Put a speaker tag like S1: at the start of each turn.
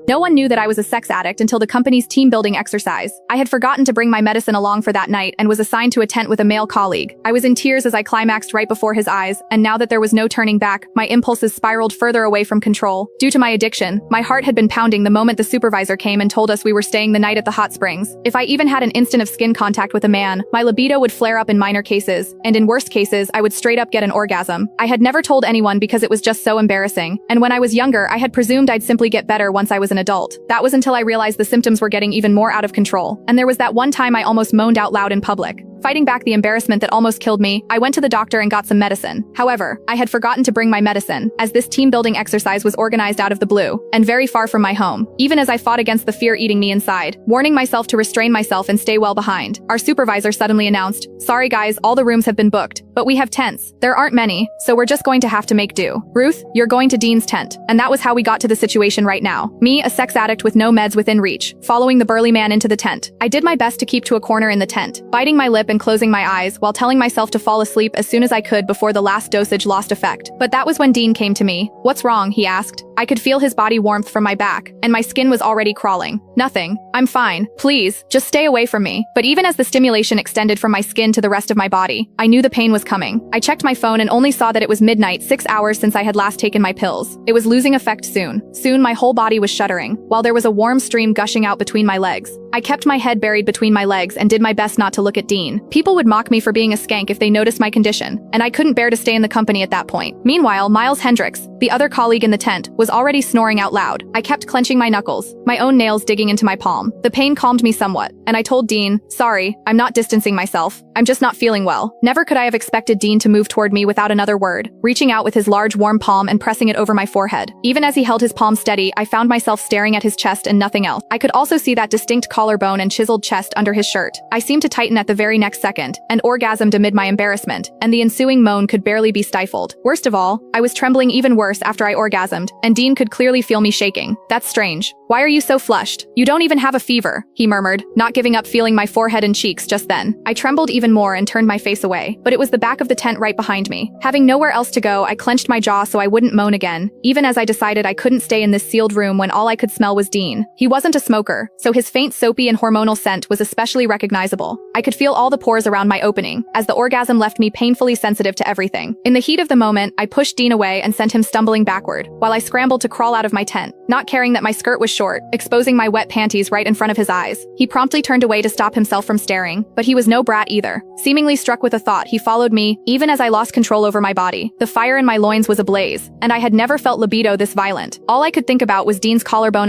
S1: No one knew that I was a sex addict until the company's team-building exercise. I had forgotten to bring my medicine along for that night and was assigned to a tent with a male colleague. I was in tears as I climaxed right before his eyes, and now that there was no turning back, my impulses spiraled further away from control. Due to my addiction, my heart had been pounding the moment the supervisor came and told us we were staying the night at the hot springs. If I even had an instant of skin contact with a man, my libido would flare up in minor cases, and in worst cases, I would straight up get an orgasm. I had never told anyone because it was just so embarrassing, and when I was younger, I had presumed I'd simply get better once I was an adult. That was until I realized the symptoms were getting even more out of control, and there was that one time I almost moaned out loud in public. Fighting back the embarrassment that almost killed me, I went to the doctor and got some medicine. However, I had forgotten to bring my medicine, as this team-building exercise was organized out of the blue, and very far from my home, even as I fought against the fear eating me inside, warning myself to restrain myself and stay well behind. Our supervisor suddenly announced, "Sorry guys, all the rooms have been booked, but we have tents. There aren't many, so we're just going to have to make do. Ruth, you're going to Dean's tent." And that was how we got to the situation right now. Me, a sex addict with no meds within reach, following the burly man into the tent. I did my best to keep to a corner in the tent, biting my lip and closing my eyes while telling myself to fall asleep as soon as I could before the last dosage lost effect. But that was when Dean came to me. "What's wrong?" he asked. I could feel his body warmth from my back, and my skin was already crawling. "Nothing. I'm fine. Please, just stay away from me." But even as the stimulation extended from my skin to the rest of my body, I knew the pain was coming. I checked my phone and only saw that it was midnight, 6 hours since I had last taken my pills. It was losing effect soon. Soon my whole body was shuddering, while there was a warm stream gushing out between my legs. I kept my head buried between my legs and did my best not to look at Dean. People would mock me for being a skank if they noticed my condition, and I couldn't bear to stay in the company at that point. Meanwhile, Miles Hendricks, the other colleague in the tent, was already snoring out loud. I kept clenching my knuckles, my own nails digging into my palm. The pain calmed me somewhat, and I told Dean, "Sorry, I'm not distancing myself. I'm just not feeling well." Never could I have expected Dean to move toward me without another word, reaching out with his large warm palm and pressing it over my forehead. Even as he held his palm steady, I found myself staring at his chest and nothing else. I could also see that distinct collarbone and chiseled chest under his shirt. I seemed to tighten at the very next second, and orgasmed amid my embarrassment, and the ensuing moan could barely be stifled. Worst of all, I was trembling even worse after I orgasmed, and Dean could clearly feel me shaking. "That's strange. Why are you so flushed? You don't even have a fever," he murmured, not giving up feeling my forehead and cheeks just then. I trembled even more and turned my face away, but it was the back of the tent right behind me. Having nowhere else to go, I clenched my jaw so I wouldn't moan again, even as I decided I couldn't stay in this sealed room when all I could smell was Dean. He wasn't a smoker, so his faint soapy and hormonal scent was especially recognizable. I could feel all the pores around my opening, as the orgasm left me painfully sensitive to everything. In the heat of the moment, I pushed Dean away and sent him stumbling backward, while I scrambled to crawl out of my tent, not caring that my skirt was short, exposing my wet panties right in front of his eyes. He promptly turned away to stop himself from staring, but he was no brat either. Seemingly struck with a thought, he followed me, even as I lost control over my body. The fire in my loins was ablaze, and I had never felt libido this violent. All I could think about was Dean's collarbone